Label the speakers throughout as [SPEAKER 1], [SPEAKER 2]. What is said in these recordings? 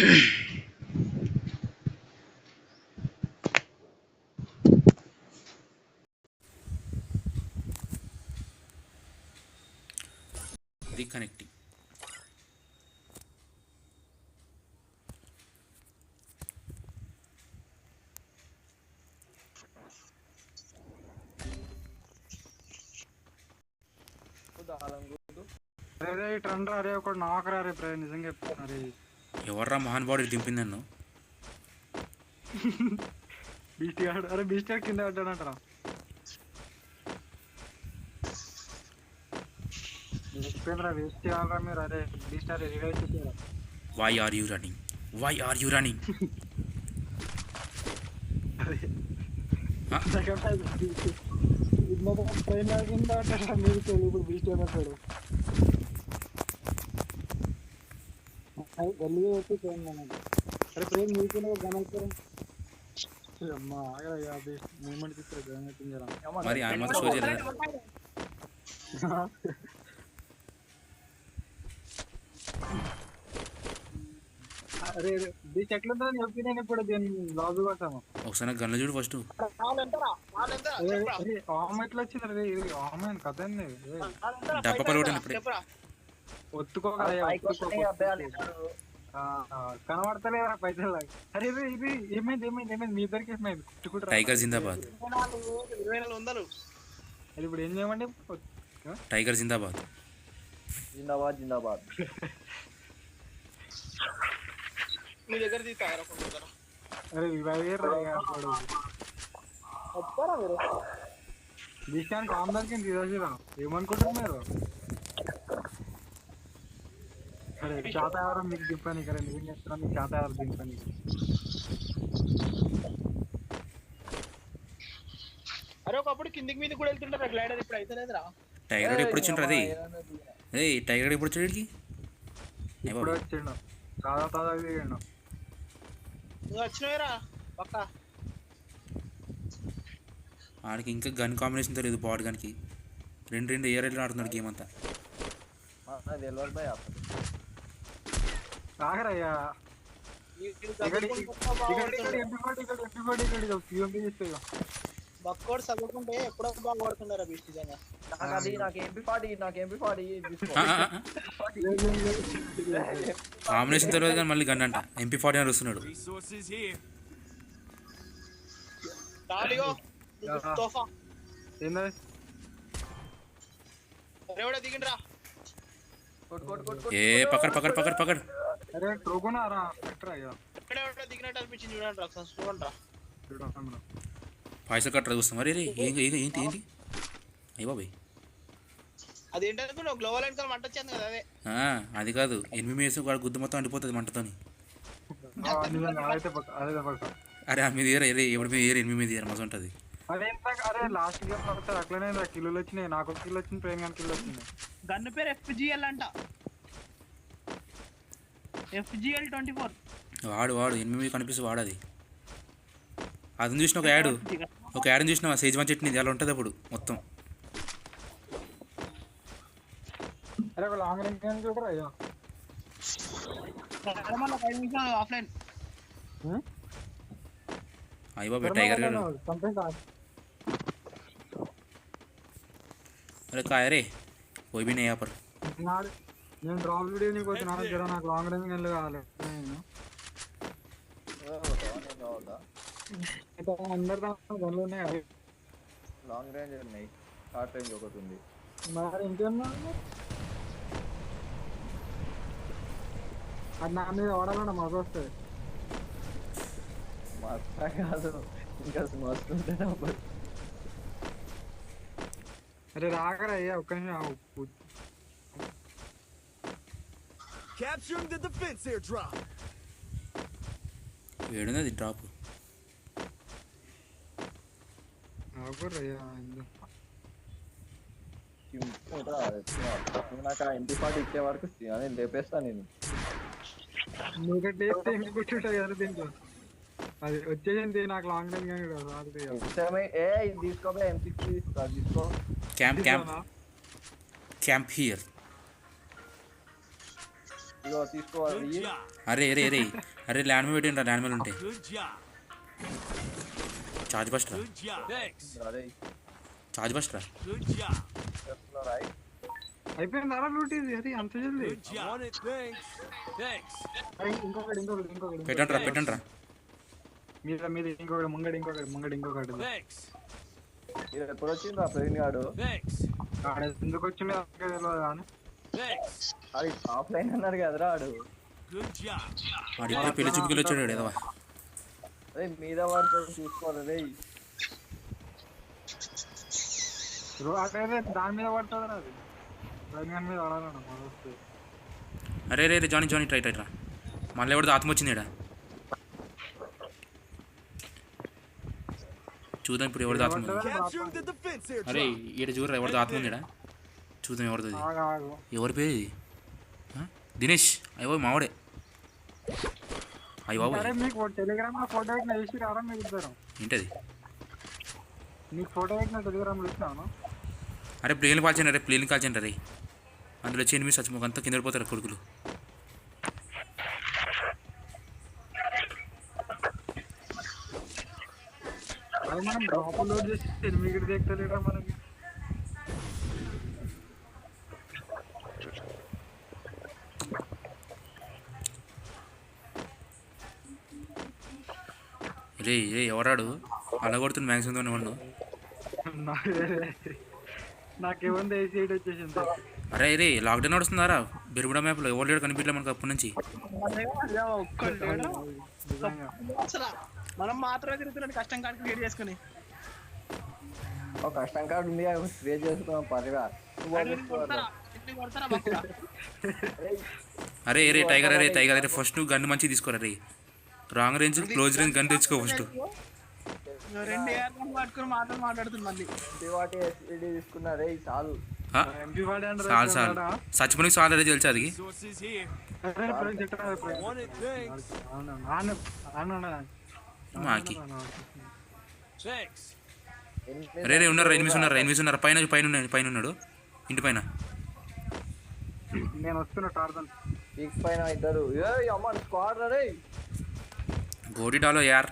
[SPEAKER 1] Reconnecting.
[SPEAKER 2] అరే trend అరే ఒకటి నాకరా రే ప్రే నిజంగా చెప్తున్నా రే.
[SPEAKER 1] ఎవర్రా మహాన్ బాడీ దింపింది నన్ను?
[SPEAKER 2] బీస్ట్ గాడు అరే బీస్ట్ గాడు కింద పడ్డాడంటరా. చెప్పేంద్రా వేస్ట్ చేయాలరా మీరు. అరే బీస్ట్ అరే రివైవ్ చేసారా.
[SPEAKER 1] Why are you running? Why are you running?
[SPEAKER 2] Train ఆగిందా అంటే మీరు ఇప్పుడు బీస్ట్ అయిపోతాడు. గల్లి వచ్చి ట్రైన్ అరే ట్రైన్ మీకునే గమనించారు. అమ్మా ఆగరా బీస్ట్ మూమెంట్ తీసుకురా గమనించారా.
[SPEAKER 1] మరి ఆయన మాత్రం షో చేయలేదు.
[SPEAKER 2] అరే బీచ్ ఎట్లుందో చెప్పి నేను ఇప్పుడు దీన్ని లాబీ కొట్టాము.
[SPEAKER 1] ఒకసారి గన్ను చూడు ఫస్ట్.
[SPEAKER 2] ఆమె ఎట్లా వచ్చింది రే? ఆమె కథ
[SPEAKER 1] డబ్బా పలుకుంటాను ఇప్పుడే.
[SPEAKER 2] ఒత్తుకోగలయా కనబడతలేదా పైసలు? అరే ఇది ఏమైంది ఏమైంది ఏమైంది మీ ఇద్దరికి ఏమైంది?
[SPEAKER 1] టైగర్ జిందాబాద్.
[SPEAKER 2] అది ఇప్పుడు ఏం చేయమండి?
[SPEAKER 1] టైగర్ జిందాబాద్.
[SPEAKER 3] జిందాబాద్ జిందాబాద్.
[SPEAKER 4] మీ దగ్గర తీస్తారా?
[SPEAKER 2] అరే విషయానికి ఆమ్దానికి తీసేదా ఏమనుకుంటున్నారు? అరే చేత ఎవరు మీకు దింపని కదా ఏం చేస్తున్నా? మీకు చేత ఎవరు దింపని?
[SPEAKER 4] అరే ఒకప్పుడు కిందికి మీద కూడా వెళ్తుంటారు గ్లైడర్, ఇప్పుడు అయితే లేదురా.
[SPEAKER 1] టైగర్ ఎప్పుడు వచ్చిండ్రు? అది టైగర్ ఎప్పుడు వచ్చాడు?
[SPEAKER 2] ఇప్పుడు వచ్చిండు తాజా తాజా దిగిండు.
[SPEAKER 4] నువ్వు వచ్చినవేరా పక్క.
[SPEAKER 1] ఆడికి ఇంకా గన్ కాంబినేషన్ తెలియదు. బాడ్ గన్కి రెండు ఇయర్ ఆడుతున్నాడు గేమ్ అంతా.
[SPEAKER 2] ఆగరయ్యా
[SPEAKER 4] బక్కోడు చదువుకుంటే ఎప్పుడో బాగా పడుతున్నారా బీచ్ నిజంగా.
[SPEAKER 1] కాంబినేషన్ తెలియదు కానీ మళ్ళీ గన్ అంట. MP40 అని వస్తున్నాడు.
[SPEAKER 4] దిగిండ్రా
[SPEAKER 1] ఏ పకడ్ పకడ్ పకడ్ పకడ్.
[SPEAKER 4] దిగినట్టు అనిపించింది చూడండి రా.
[SPEAKER 1] పైసలు కట్టరా చూస్తాం. మరి ఏంటి ఏంటి ఏంటి అయ్యి బాబాయ్
[SPEAKER 4] అదేంటనుకో గ్లోబల్ వెనకాల మంట వచ్చింది కదా. అదే
[SPEAKER 1] అది కాదు, ఎనిమిది మేసి వాడు గుద్దు మొత్తం అండిపోతుంది మంటతోని. అరే మీద ఏరా ఎవరి మీద ఏరు 8 మీద ఏరు మజ ఉంటుంది.
[SPEAKER 2] అరే లాస్ట్ గేమ్ అట్లనే కిలోలు వచ్చినాయి. నాకు కిలో వచ్చింది, ట్రైన్ కానీ కిలో వచ్చింది.
[SPEAKER 4] గన్ను పేరు FGL అంట. FGL 24.
[SPEAKER 1] వాడు 8 కనిపిస్తే వాడు అది చూసిన ఒక యాడ్ చూసిన సేజ్వాన్ చట్నీ అలా ఉంటుంది అప్పుడు మొత్తం.
[SPEAKER 2] అరే లాంగ్ రేంజ్ చూడరా అయ్యో.
[SPEAKER 4] ఆఫ్లైన్
[SPEAKER 1] అయ్యి బాబా టైగర్ గారు. अरे काय रे कोई भी नहीं यहाँ पर.
[SPEAKER 2] నేను డ్రాప్ వీడియో నీకు వచ్చిన జర నాకు లాంగ్ రేంజ్ గన్లు కావాలి. అందరి గన్లు ఉన్నాయి.
[SPEAKER 3] లాంగ్ రేంజ్ ఉన్నాయి, షార్ట్ రేంజ్ ఒకటి ఉంది.
[SPEAKER 2] మరి ఇంకేమన్నా అది నా మీద వాడాలన్నా మజా వస్తుంది.
[SPEAKER 3] మస్తా కాదు ఇంకా మస్తు ఉంటుంది.
[SPEAKER 2] అరే రాకరా అయ్యా ఒక్క నిమిషం.
[SPEAKER 5] Capturing the defense airdrop.
[SPEAKER 1] ఏడున్నది డ్రాప్.
[SPEAKER 3] నాకు MP40 ఇచ్చే వరకు అని లేపేస్తా నేను.
[SPEAKER 2] కూర్చుంటా కదా దీంట్లో అది వచ్చేసింది. నాకు లాంగ్ రేంజ్ కానీ
[SPEAKER 3] తీసుకోబోయే M60 తీసుకో.
[SPEAKER 1] Camp here.
[SPEAKER 3] ఇగో తీసుకోవాలి
[SPEAKER 5] Good
[SPEAKER 3] ఇయ్యి.
[SPEAKER 5] job.
[SPEAKER 1] అరే అరే అరే అరే ల్యాండ్ మీద పెట్టిండ్రా, ల్యాండ్ మీద ఉంటే
[SPEAKER 5] Good job.
[SPEAKER 1] చార్జ్ బస్ట్ రా,
[SPEAKER 5] Good job. Thanks.
[SPEAKER 3] అరే
[SPEAKER 1] చార్జ్ బస్ట్ రా.
[SPEAKER 5] Good job.
[SPEAKER 3] చేస్తున్నారా
[SPEAKER 2] అయిపోయింది అలా లూట్ ఇది అది అంత జల్ది
[SPEAKER 5] Good job. Want it? Thanks. Thanks.
[SPEAKER 2] ఇంకొకటి
[SPEAKER 1] పెట్టండి రా.
[SPEAKER 2] మీద మీద ఇంకొకటి
[SPEAKER 5] Thanks.
[SPEAKER 3] మీరు ఎప్పుడు వచ్చిండ్రా ప్రవీణ్ గాడు?
[SPEAKER 5] Thanks.
[SPEAKER 2] ఆడ ఎందుకు వచ్చింది తెలియదు కానీ
[SPEAKER 5] Thanks.
[SPEAKER 3] అది ఆఫ్లైన్ అన్నారు కదరా ఆడు.
[SPEAKER 5] Good job.
[SPEAKER 1] వాడు ఇప్పుడే పెళ్లి చూపుకి వచ్చాడు ఏదవా.
[SPEAKER 3] అరే మీద వాడితో చూసుకోవాలి రే.
[SPEAKER 2] అదే దాని మీద పడుతుంది అది దాని మీద పడాలన్న వస్తుంది.
[SPEAKER 1] అరే రే జానీ ట్రై రా. మళ్ళీ ఎవరిదో ఆత్మ వచ్చింది ఈడ. చూద్దాం ఇప్పుడు ఎవరిదో ఆత్మ ఉంది.
[SPEAKER 5] Capturing the defense
[SPEAKER 1] అరే
[SPEAKER 5] airdrop.
[SPEAKER 1] ఈడ చూడరా ఎవరిదో ఆత్మ ఉంది ఈడ. చూద్దాం ఎవరిదో ఇది.
[SPEAKER 2] ఆగు
[SPEAKER 1] ఎవరి పేరు ఇది? దినేష్ అయ్యో మావాడే. అయ్యో బాబు
[SPEAKER 2] అరే మీకు టెలిగ్రామ్ లో ఫోటో పెట్టిన వేసి రావడం మీకు ఇద్దరం
[SPEAKER 1] ఏంటది?
[SPEAKER 2] నీకు ఫోటో పెట్టిన టెలిగ్రామ్ లో ఇస్తాను.
[SPEAKER 1] అరే ప్లేన్ కాల్చండి రే. అందులో వచ్చి ఎనిమిది సచ్చిమోక అంతా కింద పడిపోతారు కొడుకులు.
[SPEAKER 2] అది మనం డ్రాప్ లోడ్ చేసి ఎనిమిది దిగుతలేరా మనకి.
[SPEAKER 1] రే ఎవరాడు అలా కొడుతుంది మ్యాక్సిమం ఇవ్వండు.
[SPEAKER 2] నాకేముంది ఏసీ వచ్చేసింది.
[SPEAKER 1] అరే రే లాక్డౌన్ నడుస్తుందారా బెరుగుడ మ్యాప్లో ఎవరు లేడు కనిపించలే మనకు అప్పటి నుంచి.
[SPEAKER 4] మనం మాత్రమే తిరుగుతున్నాం కష్టం కాడికి క్రియేట్ చేసుకుని.
[SPEAKER 3] ఒక కష్టం కార్డు ఉంది క్రియేట్ చేసుకున్నాం పరిగా.
[SPEAKER 1] అరే టైగర్ ఫస్ట్ నువ్వు గన్ను మంచిగా తీసుకోరా రే. Wrong range close range gun తెచ్చుకో ఫస్ట్.
[SPEAKER 4] 2 AR పట్టుకుని మాట్లాడుతుంది మళ్ళీ.
[SPEAKER 3] వాటి ఎస్పీడీ తీసుకున్నా రే చాలు.
[SPEAKER 1] చాలు చచ్చిపోయి చాలు అదే తెలుసు అది.
[SPEAKER 5] Sources here. Want it? Thanks.
[SPEAKER 1] మాకి
[SPEAKER 5] Thanks.
[SPEAKER 1] రే ఉన్నారా ఎనిమిది ఉన్నారా పైన ఉన్నాడు ఇంటి పైన.
[SPEAKER 2] నేను వస్తున్నా టార్జన్
[SPEAKER 3] పీక్స్ పైన ఇద్దరు. ఏ అమ్మ స్క్వాడ్ రే.
[SPEAKER 1] గోడి డాలో యార్.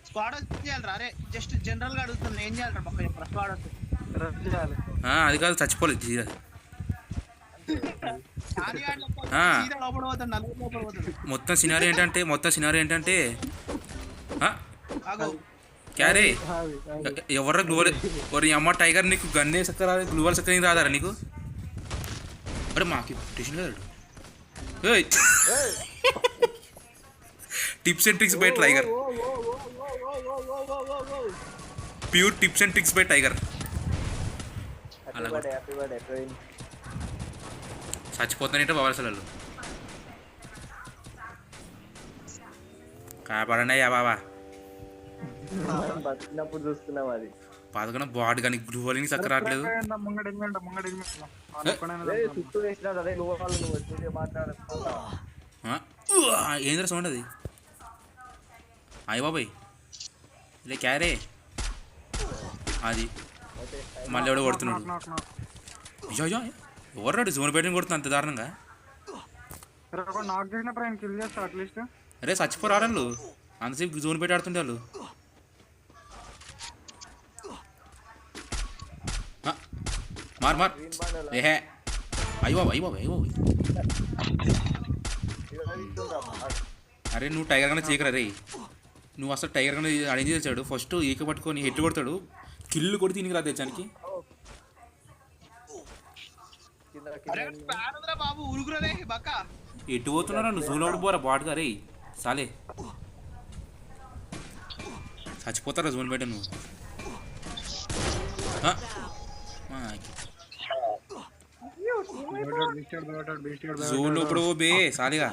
[SPEAKER 4] స్క్వాడ్ చేయాలరా. అరే జస్ట్ జనరల్ గా అడుగుతున్నా ఏం చేయాలరా పక్క చెప్పరా. స్క్వాడ్
[SPEAKER 2] రష్ చేయాలి.
[SPEAKER 1] అది కాదు చచ్చిపోలేదు సీదా.
[SPEAKER 4] లోపల పోతాడు నలుగురు లోపల పోతాడు.
[SPEAKER 1] మొత్తం సినారీ ఏంటంటే క్యారే ఎవరా గ్లూవల్ ఒరి అమ్మ టైగర్ నీకు గన్నే సక్కరా గ్లూవల్ సక్కని రాదారా నీకు? అరే మాకి స్టేషన్ కదా tips and tricks by tiger. Pure tips and tricks by tiger.
[SPEAKER 3] Happy birthday Praveen.
[SPEAKER 1] చచ్చిపోతానంటే బాబాసలు కాపాడండి అయ్యా బాబా.
[SPEAKER 3] బతికినప్పుడు చూస్తున్నాం అది.
[SPEAKER 1] పదకొండ బాడీ కానీ గ్లూవలింగ్ చక్కర రావట్లేదు.
[SPEAKER 3] చుట్టూ వేసినాడు అదే నువ్వు వాళ్ళు నువ్వు వచ్చి మాట్లాడుతున్నా.
[SPEAKER 1] ఏంద్ర సౌండ్ అది? అయ్య బాబాయ్ లే క్యారే అది మళ్ళీ ఎవడో కొడుతున్నాడు. అయ్యో ఎవరు జోన్ బయట కొడుతున్నా అంత దారుణంగా? అరే చచ్చిపోరాడు వాళ్ళు అంతసేపు జోన్ బయట ఆడుతుండే వాళ్ళు. మార్ ఏహే అయ్యో అరే నువ్వు టైగర్ కన్నా చీకరా రే. నువ్వు అసలు టైగర్ కన్నా అరేంజ్ చేశాడు. ఫస్ట్ ఈక పట్టుకొని హెడ్ కొడతాడు కిల్లు కొడితే దీనికి రా తెచ్చానికి.
[SPEAKER 4] బాబు ఉరుగురే బక్క
[SPEAKER 1] ఎటు పోతున్నారా నువ్వు? జూన్ అవుట్ పోరా బాట్గా రే సాలే. చచ్చిపోతారా జోన్ బయట నువ్వు? జోన్ లో ఇప్పుడు బే సాలిగా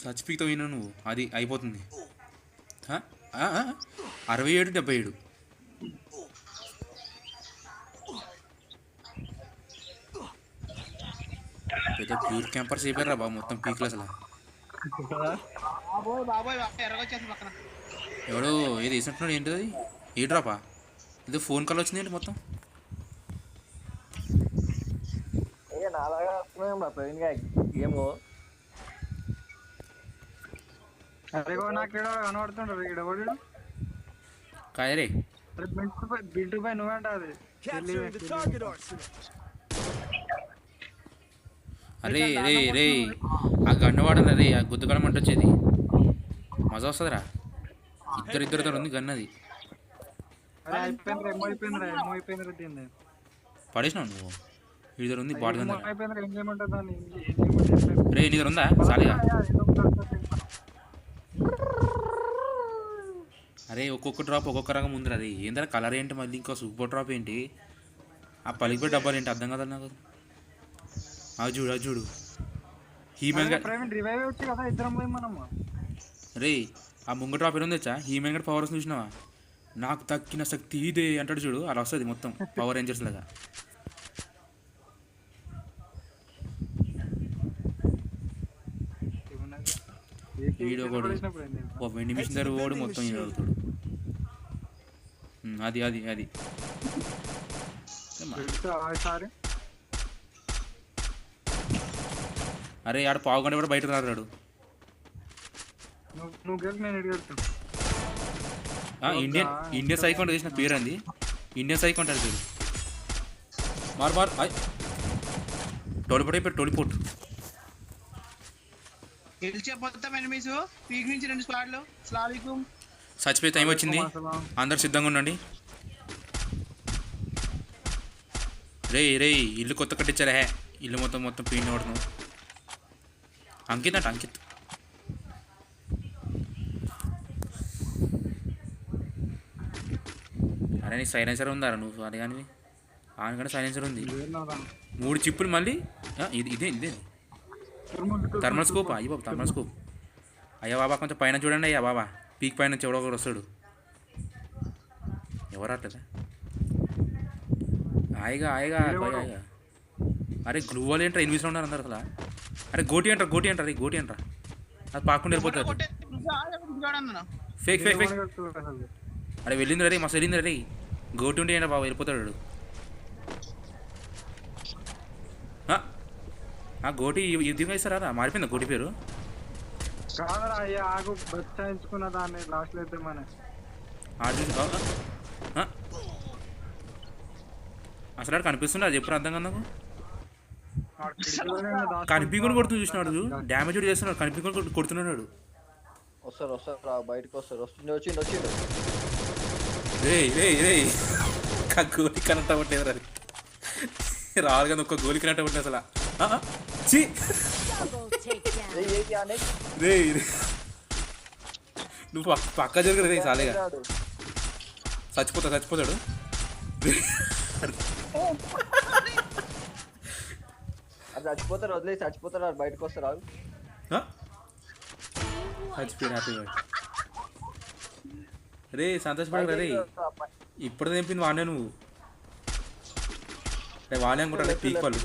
[SPEAKER 1] చచ్చిపోతావు విన్నా నువ్వు. అది అయిపోతుంది. 67 77 పెద్ద ప్యూర్ క్యాంపర్స్ అయిపోయారా బాబు మొత్తం పీక్లు అసలు. ఎవడో ఏది వేసినట్టున్నాడు ఏంటి అది? ఏ డ్రాపా ఏదో ఫోన్ కాల్ వచ్చింది ఏంటి మొత్తం?
[SPEAKER 3] ఏమో
[SPEAKER 2] అరే నాకు ఇక్కడ కనబడుతుండ్రు ఇక్కడ ఎవడు
[SPEAKER 1] కాయరే
[SPEAKER 2] అరే బింటు పై నువ్వేంట అది
[SPEAKER 1] అరే రే రే ఆ గన్ను వాడరా రే ఆ గుద్దుకడం అంట వచ్చేది మజా వస్తుందిరా ఇద్దరితో ఉంది గన్ను అది
[SPEAKER 2] అరే అయిపోయిందిరా ఏమో అయిపోయిందిరా దీన్ని
[SPEAKER 1] పడేసినావు నువ్వు ఇద్దరు ఉంది బాడీ గన్
[SPEAKER 2] అయిపోయిందిరా ఏం చేయమంటావు దాన్ని
[SPEAKER 1] రే నీ దగ్గర ఉందా సాలిగా అరే ఒక్కొక్క డ్రాప్ ఒక్కొక్క రకం ఉందిరా అది ఏంటంటే కలర్ ఏంటి మళ్ళీ ఇంకో సూపర్ డ్రాప్ ఏంటి ఆ పలికిపోయి డబ్బాలు ఏంటి అర్థం కదా నాకు అది చూడు హీమెన్
[SPEAKER 2] రివైవ్ వచ్చి కదా ఇద్దరం పోయి మనము
[SPEAKER 1] రే ఆ ముంగ డ్రాప్ ఏం తెచ్చా హీమెన్ గడ్ పవర్స్ చూసినావా నాకు తక్కిన శక్తి ఇదే అంటాడు చూడు అలా వస్తుంది మొత్తం పవర్ రేంజర్స్ లాగా వీడియో కూడా ఓ వెండి మిషన్ దగ్గర ఓడి మొత్తం అవుతాడు అది అది అది అరే ఆడ పావు గంట కూడా బయట రాడు ఇండియన్ సైకోంట్ చేసిన పేరు అంది ఇండియన్ సైకోంట్ అది పేరు మార్ టోలిపోట్ అయిపోయి టోలిపోట్
[SPEAKER 4] మొత్తం ఎనిమిస్ పీక్ నుంచి 2 స్క్వాడ్లు స్లావికు
[SPEAKER 1] చచ్చిపోయే టైం వచ్చింది అందరు సిద్ధంగా ఉండండి రే రే ఇల్లు కొత్త కట్టించారా హే ఇల్లు మొత్తం పీండి పడుతున్నావు అంకిత్ అరే నీ సైలెన్సర్ ఉందారా నువ్వు అది కానీ ఆనకంటే సైలెన్సర్ ఉంది 3 చిప్పులు మళ్ళీ ఇదే థర్మల్ స్కోప్ అయ్యి బాబు థర్మల్ స్కోప్ అయ్యా బాబా కొంచెం పైన చూడండి అయ్యా బాబా పీక్ పైన నుంచి ఎవడో ఒకరు వస్తాడు ఎవరు అట్లేదా హాయిగా అరే గ్లూ వాళ్ళు ఏంట్రా ఎనిమిది ఉన్నారు అందరు అసలు అరే గోటి అంటారా అది పాకుండా వెళ్ళిపోతారు ఫేక్ అరే వెళ్ళింది రే మస్తు వెళ్ళింది రే గోటి ఉంటే ఏంటో బాబా వెళ్ళిపోతాడు గోటి యుద్ధంగా ఇస్తారా మారిపోయిందా గోటి పేరు
[SPEAKER 2] కాదరా అయ్యా ఆగు బచ్చాయించుకున్న దాన్ని లాస్ట్లో అయితే మన
[SPEAKER 1] అసలు ఆడు కనిపిస్తుండే అది ఎప్పుడు అర్థం కదా నాకు కనిపించుకొని కొడుతూ చూసినాడు డ్యామేజ్ కూడా చేస్తున్నాడు కనిపించుకొని కొడుతున్నాడు
[SPEAKER 3] వస్తారు బయటకు వచ్చిండు
[SPEAKER 1] రే గోలి కనెక్ట్ అవ్వట్లేదు రా రావాలి కదా ఒక్క గోలి కనెక్ట్ అవ్వట్లేదు అసలు రే నువ్వు పక్క జరుగు రే సాలేగా చచ్చిపోతాడు
[SPEAKER 3] చచ్చిపోతారు వదిలేసి చచ్చిపోతారు బయటకు వస్తారు
[SPEAKER 1] చచ్చిపోయాడు రే సంతోషపడరా రే ఇప్పుడు తెంపింది వాడే నువ్వు రే వాడే అనుకుంటా పీక్ వాళ్ళు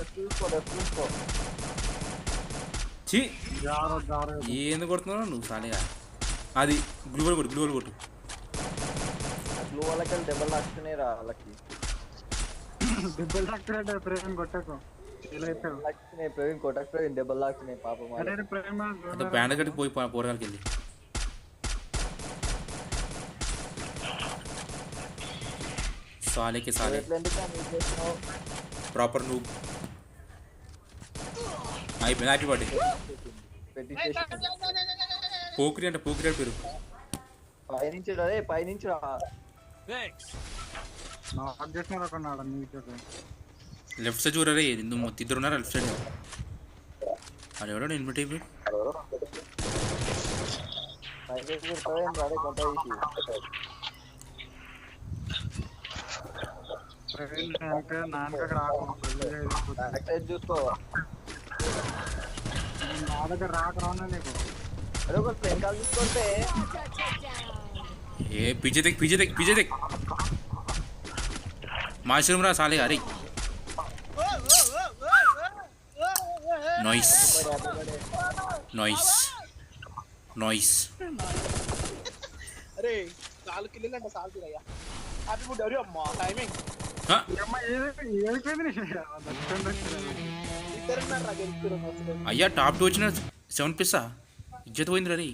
[SPEAKER 1] ఏంది కొడుతున్నావు నువ్వు సాలేగా అది గ్లూ కొట్టు
[SPEAKER 3] వాళ్ళకి దెబ్బలు తాకుతున్నాయి రా వాళ్ళకి
[SPEAKER 2] దెబ్బలు తాకుతున్నాయి ప్రేమ కొట్టకు
[SPEAKER 3] ప్రవీణ్ కొట్టకపోయి దెబ్బలు తాకుతున్నాయి పాపం
[SPEAKER 1] బ్యాండ్ కట్టుకు పోయి పోరగాలకి వెళ్ళి సాలేకి సాలే ప్రాపర్ నువ్వు అయిపోయింది హ్యాపీ బర్త్డే పోకిరి పేరు
[SPEAKER 3] పైనుంచి
[SPEAKER 1] లెఫ్ట్ సైడ్ చూడరే ఇద్దరు ఉన్నారా లెఫ్ట్ సైడ్ అది ఎవడో ఇన్విట్ అయిపోయి
[SPEAKER 3] చూసుకో
[SPEAKER 2] నా దగ్గర రాకరావునా నీకు
[SPEAKER 3] అదే ఒక వెనకాల చూసుకుంటే
[SPEAKER 1] ఏ పిజ్జే మాషరూమ్ రా సాలే అరే నాయిస్
[SPEAKER 4] అరే 4 కిలోలు అంటే సాల్తీరయ్యా హ్యాపీ బర్త్డే అమ్మా టైమింగ్
[SPEAKER 1] ఆ,
[SPEAKER 2] ఈ అమ్మాయి ఏడిపోయింది
[SPEAKER 4] ఇద్దరున్నారు రా గెలుస్తారు అసలు.
[SPEAKER 1] అయ్యా టాప్ 2 వచ్చిన 7 పిస్సా ఇజ్జత్ పోయింది రే.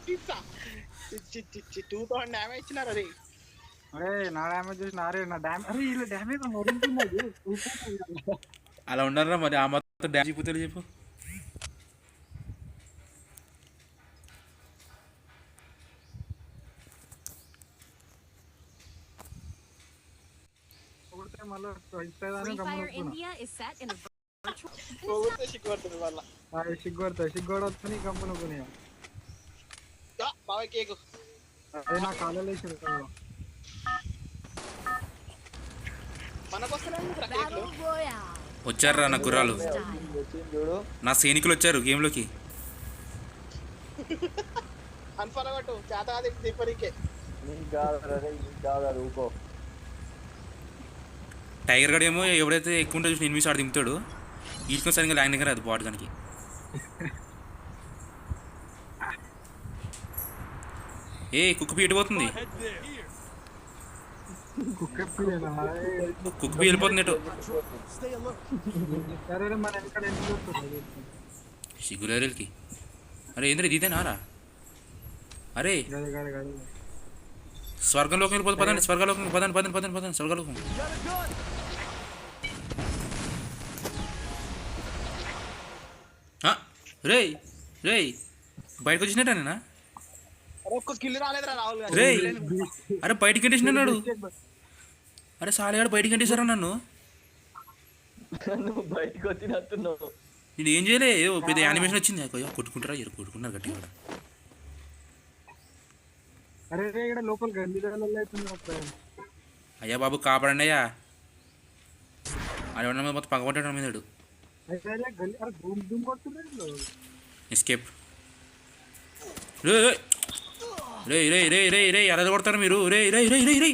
[SPEAKER 4] పిస్సా. 2000 డ్యామేజ్ ఇచ్చినారు అది.
[SPEAKER 2] అరే నా డ్యామేజ్ చూసి నారే నా డ్యామేజ్ అరే వీళ్ళ డ్యామేజ్ మరింది
[SPEAKER 1] అలా ఉండాలరా మరి ఆ మాత్రం డ్యాన్స్ అయిపోతుంది చెప్పు.
[SPEAKER 2] కొడితే మళ్ళీ ఇస్తుందని
[SPEAKER 6] Free Fire
[SPEAKER 2] గమనిస్తున్నా
[SPEAKER 6] India is set in a virtual.
[SPEAKER 4] పోగొడితే సిగ్గుపడుతుంది వాళ్ళ.
[SPEAKER 2] సిగ్గోడ వస్తుంది కంపెనీ కొనియా
[SPEAKER 4] బాగా కేకు.
[SPEAKER 2] అదే నా కాలేజ్ వేసారు
[SPEAKER 4] మనకొస్తలేదు రా కేకులు.
[SPEAKER 6] Battle Royale.
[SPEAKER 1] వచ్చారా నా గుర్రాలు,
[SPEAKER 6] Style.
[SPEAKER 3] వచ్చింది చూడు.
[SPEAKER 1] నా సైనికులు వచ్చారు గేమ్లోకి.
[SPEAKER 4] అన్ఫాలో కొట్టు చేత కాదు దీపరికే.
[SPEAKER 3] నీకు కాదు రే, నీకు కాదు అది ఊకో.
[SPEAKER 1] టైగర్ గడ్ ఏమో ఎవడైతే ఎక్కువ ఉంటే చూసి ఎనిమిది ఆడు దింపుతాడు, ఈడ్చుకొని సరిగ్గా ల్యాండింగ్ రాదు బాట్ దానికి. ఏ కుక్క ఎడిపోతుంది, కుక్క వెళ్ళిపోతుంది ఎటు.
[SPEAKER 2] సరే మన ఎక్కడ ఎందుకు వస్తుంది
[SPEAKER 1] సిగ్గులేరుకి. అరే ఏంద్ర ఇదేనారా? అరే
[SPEAKER 2] గది గది గది
[SPEAKER 1] స్వర్గంలోకి వెళ్ళిపోతే పదండి, స్వర్గలోకి పదండి పదండి పదండి పదండి స్వర్గలోకం. రే రే బయటకు వచ్చినట్టేనా?
[SPEAKER 4] ఒక్క కిల్ రాలేదురా రాహుల్ గారు.
[SPEAKER 1] రే అరే బయటికి ఎంటేసినాడు. అరే సాలేగాడు బయటికి ఎంటేశారా నన్ను.
[SPEAKER 3] నువ్వు బయటకు వచ్చినట్టున్నావు.
[SPEAKER 1] నేను ఏం చేయలే, ఏదో పెద్ద యానిమేషన్ వచ్చింది. అయ్యో కొట్టుకుంటారా కొట్టుకుంటారు గట్టిగా కూడా.
[SPEAKER 2] అరే రే ఇక్కడ లోపల గంది అవుతుంది
[SPEAKER 1] అయ్యా బాబు కాపాడండి అయ్యా. అది మీద మొత్తం పగబట్టాడు మీద.
[SPEAKER 2] అరే ధూమ్ ధూమ్ కొడుతున్నారు
[SPEAKER 1] ఎస్కేప్. రే రే రే రే రే రే ఎలా కొడతారు మీరు? రే రే రే రే రే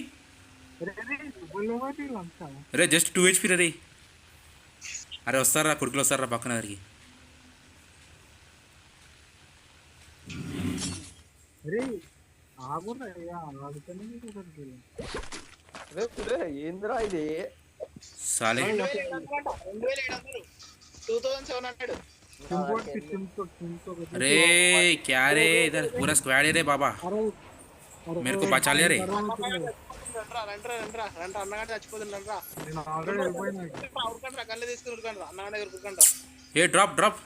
[SPEAKER 1] రే జస్ట్ 2 HP రే. అరే వస్తారా కొడుకులు వస్తారా పక్కన దగ్గరికి.
[SPEAKER 2] అరే ఆగురా
[SPEAKER 3] రే, ఏందిరా ఇది?
[SPEAKER 1] సాలే
[SPEAKER 4] 2700
[SPEAKER 1] अरे क्या रे, इधर पूरा स्क्वाड है रे बाबा, मेरे को बचा ले रे.
[SPEAKER 4] రండ్రా రండ్రా రండ్రా రండ్రా అన్నగాడు చచ్చిపోతుంది రండ్రా. ఉరకండ్రా కళ్ళు తీసుకుని ఉరకండ్రా అన్నగాడి దగ్గర ఉరకండ్రా.
[SPEAKER 1] ఏ డ్రాప్ డ్రాప్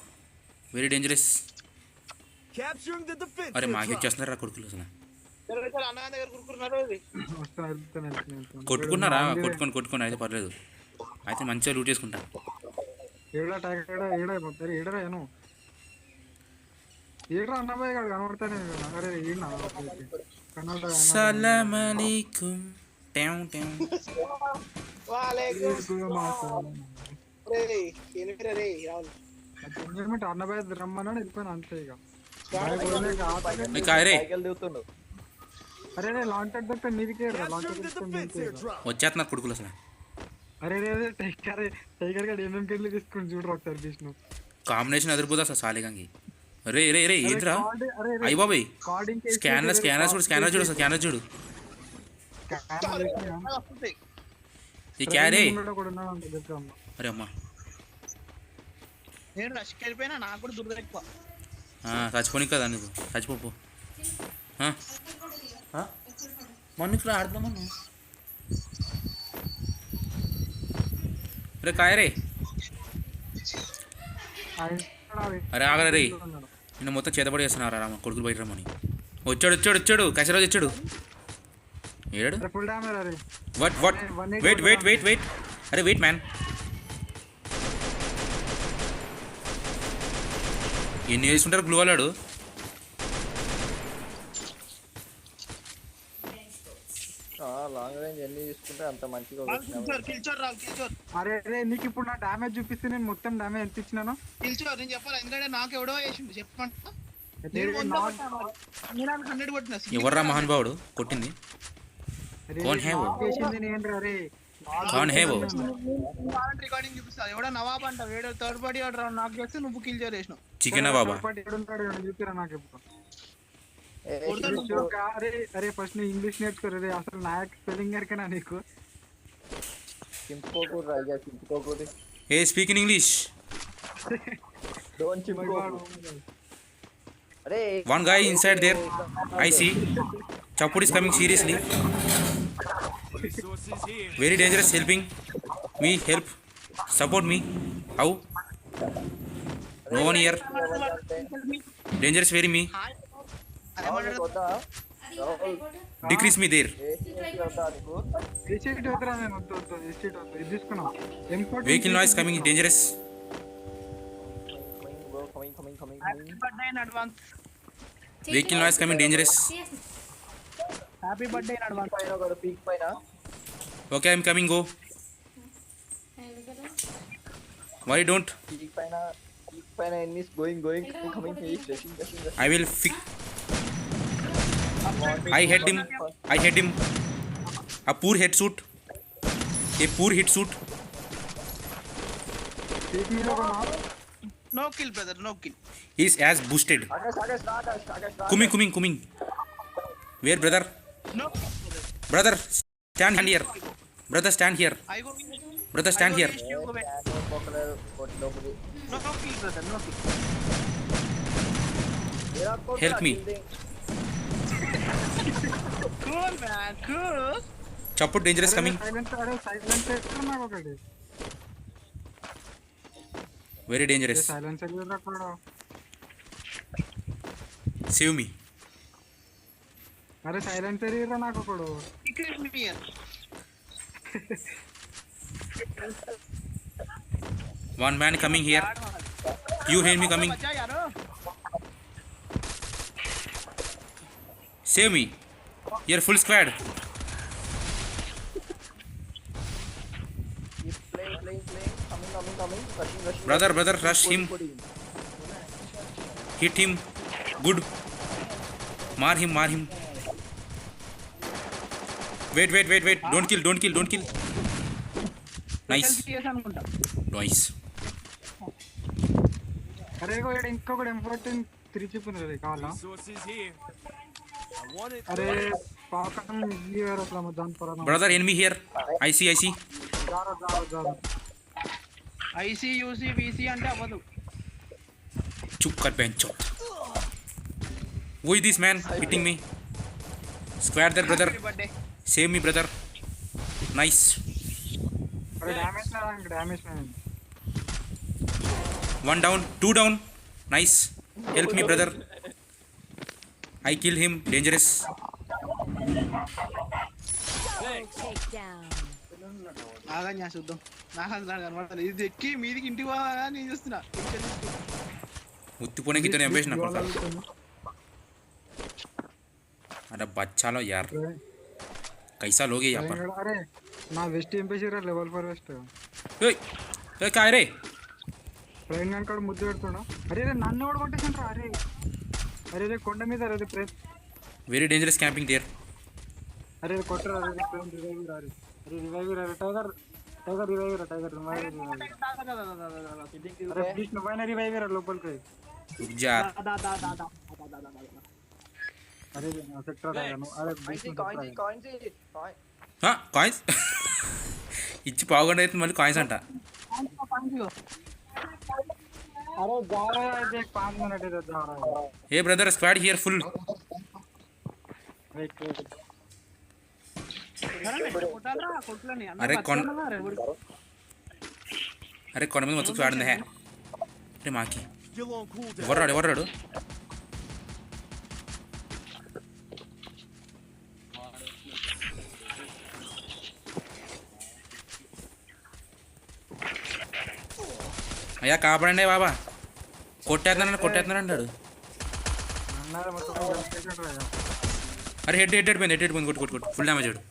[SPEAKER 1] వెరీ డేంజరస్. అరే మాకి వచ్చేస్తున్నారా కొడుకులు అసలు.
[SPEAKER 4] అన్నగాడి దగ్గర ఉరుకున్నారు.
[SPEAKER 1] కొట్టుకున్నారా? కొట్టుకొని అయితే పర్లేదు, అయితే మంచిగా లూట్ చేసుకుంటా.
[SPEAKER 2] ఏడా టైగర్ ఏడా పోతారు ఏడరా ఏను ఏడ్రా అన్నబాయ్ గారు కనబడతానే. అరే ఏనా కనబడ
[SPEAKER 1] సలాం అలైకుం టౌ టౌ.
[SPEAKER 2] ఎంజాయ్మెంట్ అన్నబాయ్ రమ్మన్నాడు వెళ్ళిపోయినా అంతే ఇక.
[SPEAKER 1] రే
[SPEAKER 3] సైకిల్ దిగుతుండు.
[SPEAKER 2] అరే రే లాంచ్ దొరికితే మీదికే లాంచ్
[SPEAKER 1] వచ్చేస్తున్నారు కొడుకులు అసలు.
[SPEAKER 2] అరే రే టైగర్ టైగర్ గారు ఏమేమి కెళ్ళి తీసుకుని చూడరు ఒకసారి విష్ణు.
[SPEAKER 1] కాంబినేషన్ అదిరిపోతా అసలు సాలిగంగి. రే రే రే ఏంద్రా అయ్యి బాబాయ్, స్కానర్ చూడు స్కానర్ చూడు. ఈ క్యారే అరే అమ్మా
[SPEAKER 4] నేను రష్కి వెళ్ళిపోయినా, నాకు కూడా దురద ఎక్కువ.
[SPEAKER 1] చచ్చిపోని కదా నువ్వు చచ్చిపో. మొన్న ఇక్కడ ఆడదామన్నా. అరే కాయ రే, అరే ఆగరా రే, నిన్న మొత్తం చేతపడి చేస్తున్నారా రామ కొడుకులు బయట రమ్మని. వచ్చాడు కసిరాజు వచ్చాడు. ఏడాడు
[SPEAKER 2] ఫుల్ డ్యామేజ్. అరే
[SPEAKER 1] వాట్ వెయిట్ అరే వెయిట్ మ్యాన్. ఎన్ని వేసుకుంటారు గ్లూ వాళ్ళాడు.
[SPEAKER 3] లాంగ్ రేంజ్ ఎన్ని తీసుకుంటే అంత మంచిగా
[SPEAKER 2] అరే రే నీకు ఇప్పుడు నా డ్యామేజ్ చూపిస్తే నేను మొత్తం డ్యామేజ్ ఎంత ఇచ్చినాను
[SPEAKER 4] కిల్చోర్. నేను చెప్పాలి ఎందుకంటే నాకు ఎవడో వేసిండు చెప్పండి. నేను 100 కొట్టిన.
[SPEAKER 1] ఎవర్రా మహానుభావుడు కొట్టింది? కౌన్ హే వో?
[SPEAKER 4] రికార్డింగ్ చూపిస్తా. ఎవడో నవాబ్ అంట, వేడో థర్డ్ పార్టీ ఆర్డర్ నాకు చేస్తే నువ్వు కిల్ చేసినావు.
[SPEAKER 1] చికెన్ బాబా
[SPEAKER 2] నాకు అరే అరే ఫస్ట్ నువ్వు ఇంగ్లీష్ నేర్చుకోరు రే అసలు నాయక్ స్పెల్లింగ్ ఎరకనా నీకు
[SPEAKER 3] చింపుకోకూడదు అయ్యా చింపుకోకూడదు
[SPEAKER 1] ఏ స్పీక్ ఇన్ ఇంగ్లీష్.
[SPEAKER 3] డోంట్ చింపుకో అరే
[SPEAKER 1] One guy inside there. I see. Chaput is coming seriously. Very dangerous. Helping me. Help. Support me. How? No one here. Dangerous. Very me.
[SPEAKER 3] కొద్దా
[SPEAKER 1] Decrease me there.
[SPEAKER 2] Estate వద్దరా నేను వద్దు వద్దు estate వద్దు ఇది తీసుకున్నాం M14
[SPEAKER 1] Vehicle noise coming. Dangerous.
[SPEAKER 3] Coming
[SPEAKER 4] birthday in advance.
[SPEAKER 1] Vehicle noise coming. Dangerous.
[SPEAKER 4] Happy birthday in advance.
[SPEAKER 3] పైన ఒక పీక్ పైన
[SPEAKER 1] Okay, I'm coming. Go. Why don't
[SPEAKER 3] peak పైన ఎన్నిస్ going coming rushing
[SPEAKER 1] I will fix. I hit him. A poor head shoot. A poor hit shoot.
[SPEAKER 2] Peak మీద ఒక knock
[SPEAKER 4] no kill brother, no kill.
[SPEAKER 1] He's as boosted.
[SPEAKER 3] Akash
[SPEAKER 1] Coming. Where, brother?
[SPEAKER 4] No
[SPEAKER 1] Brother, stand here. Brother, stand here.
[SPEAKER 4] I go
[SPEAKER 1] Brother, stand here.
[SPEAKER 4] No kill brother, no kill.
[SPEAKER 1] Help me.
[SPEAKER 4] Cool man, cool.
[SPEAKER 1] Chaput dangerous coming.
[SPEAKER 2] Silence అరే silence ఎక్కడ నాకు ఒకటి
[SPEAKER 1] Very dangerous.
[SPEAKER 2] Silence ఎక్కడ కూడా
[SPEAKER 1] Save me.
[SPEAKER 2] అరే silence ఎరిగిరా నాకు ఒకడు
[SPEAKER 4] Secret mission.
[SPEAKER 1] One man coming here. You hear me coming.
[SPEAKER 4] Bachcha arrow.
[SPEAKER 1] Save me. Here full squad.
[SPEAKER 3] playing coming rushing
[SPEAKER 1] Brother, rush him. Hit him. Good. Mar him. Wait. Don't kill. Nice.
[SPEAKER 4] CS అనుకుంటా.
[SPEAKER 1] Nice.
[SPEAKER 2] అరే ఇంకొకటి M14 తిరిచిపోయినది కావాలా అరే పాకం ఈ వేరే అట్లా దాని పరాన
[SPEAKER 1] Brother, enemy here. I see.
[SPEAKER 2] జారా
[SPEAKER 4] ఐసీ యూసీ వీసీ అంటే అవ్వదు.
[SPEAKER 1] Chup cut bench. Who is this man hitting me? Squad there, brother.
[SPEAKER 4] Happy birthday.
[SPEAKER 1] Save me, brother. Nice.
[SPEAKER 2] అరే డ్యామేజ్ నా
[SPEAKER 1] One down, 2 down. Nice. Help me, brother. I kill him. Dangerous.
[SPEAKER 6] Takedown.
[SPEAKER 4] ఆగా నేను చూద్దాం. నాకు అసలు కనబడతలేదు. ఇది ఎక్కి మీదికి ఇంటికి పోగా నేను చూస్తున్నా.
[SPEAKER 1] उत्ती पुणे की तो नहीं ना पड़ता. अरे बच्चा लो यार. कैसा लोग है यहाँ पर?
[SPEAKER 2] అరే నా వెస్ట్ ఎంపేసి రా లెవెల్ 4 వెస్ట్
[SPEAKER 1] ए काय रे?
[SPEAKER 2] ట్రైన్ గన్ కాడ ముద్దు పెడుతున్నా అరే నన్ను కూడా కొట్టేసంట్రా అరే కొండ మీద అరే press
[SPEAKER 1] Very dangerous camping there.
[SPEAKER 2] అరే కొట్టరా అరే ప్రెస్ రివైవ్ రా టైగర్ రివైవ్ అరే ప్లీజ్ నువ్వైనా రివైవ్ రా లోపలికి
[SPEAKER 1] रुक जा.
[SPEAKER 2] అరే సెక్టర్ అరే
[SPEAKER 3] coins
[SPEAKER 1] हाँ coins. ఇచ్చి పావుగంట అయితే మళ్ళీ కాయిన్స్ అంట.
[SPEAKER 2] अरे जा रहा है देख 5 मिनट इधर जा रहा है
[SPEAKER 1] ఏ brother squad here full.
[SPEAKER 2] Wait
[SPEAKER 4] కొట్టాలరా కొట్లని అన్న.
[SPEAKER 1] అరే కొన్
[SPEAKER 4] బచ్చా
[SPEAKER 1] అరే కొండ మీద మొత్తం స్క్వాడ్ ఉంది. హే అరే మాకి ఎవర్రాడు అయ్యా కాపాడండి బాబా. కొట్టేస్తున్నాను అంటాడు.
[SPEAKER 2] అన్నారా మొత్తం స్టేషన్ రా
[SPEAKER 1] అరే హెడ్ పోయింది కొట్టు ఫుల్ డ్యామేజ్ అయ్యాడు.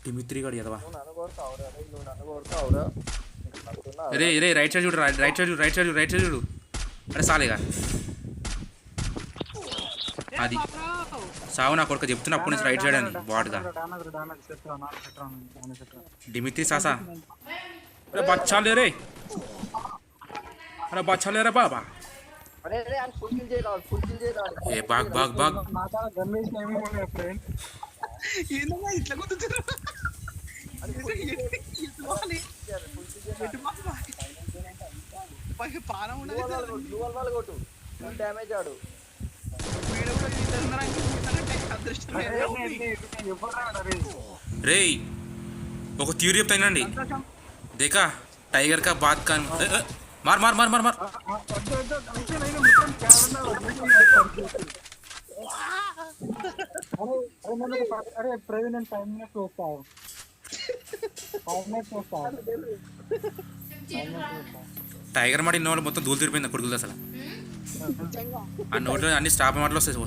[SPEAKER 1] డిమిత్రి గాడు ఎదవా.
[SPEAKER 3] నన్ను కొడతావురా
[SPEAKER 1] రే రైట్ సైడ్ చూడు. అరే సాలేగా అది సావు నా కొడుకు చెప్తున్నప్పటి నుంచి రైట్ సైడ్ అని వాడుగా
[SPEAKER 2] డామేజ్ సెట్రా
[SPEAKER 1] డిమిత్రి సాసా. అరే బచ్చాలే రే బాబా.
[SPEAKER 3] అరే అరే అని ఫుల్ కిల్ చేయరావాలి ఫుల్ కిల్ చేయరావాలి
[SPEAKER 1] ఏ బాగ్ బాగ్ బాగ్
[SPEAKER 2] నా కాడ గన్ వేసి ఏమేమి ఉన్నాయి ఫ్రెండ్
[SPEAKER 4] ఏందమ్మా ఇట్లా గుర్తున్నారు పానం ఉండదు
[SPEAKER 3] వాళ్ళు కొట్టు ఫుల్ డ్యామేజ్ ఆడు
[SPEAKER 4] వీడు కూడా ఇద్దరు ఉన్నారంటే అదృష్టం
[SPEAKER 2] ఎవరు రాడు రే
[SPEAKER 1] రేయ్ ఒక థియరీ చెప్తానండి దేకా టైగర్ కా బాత్ కాన్ మార్ మార్ మార్ మార్ మార్
[SPEAKER 2] అరే ప్రవీణ్ నేను 5 మినిట్స్ వస్తాను 5 మినిట్స్ వస్తాను
[SPEAKER 1] టైగర్ మాట ఇన్న వాళ్ళు మొత్తం దూలు తిరిపోయింది కొడుకులు అసలు ఆ నోట్లో అన్ని స్టాప్ మాటలు వస్తాయి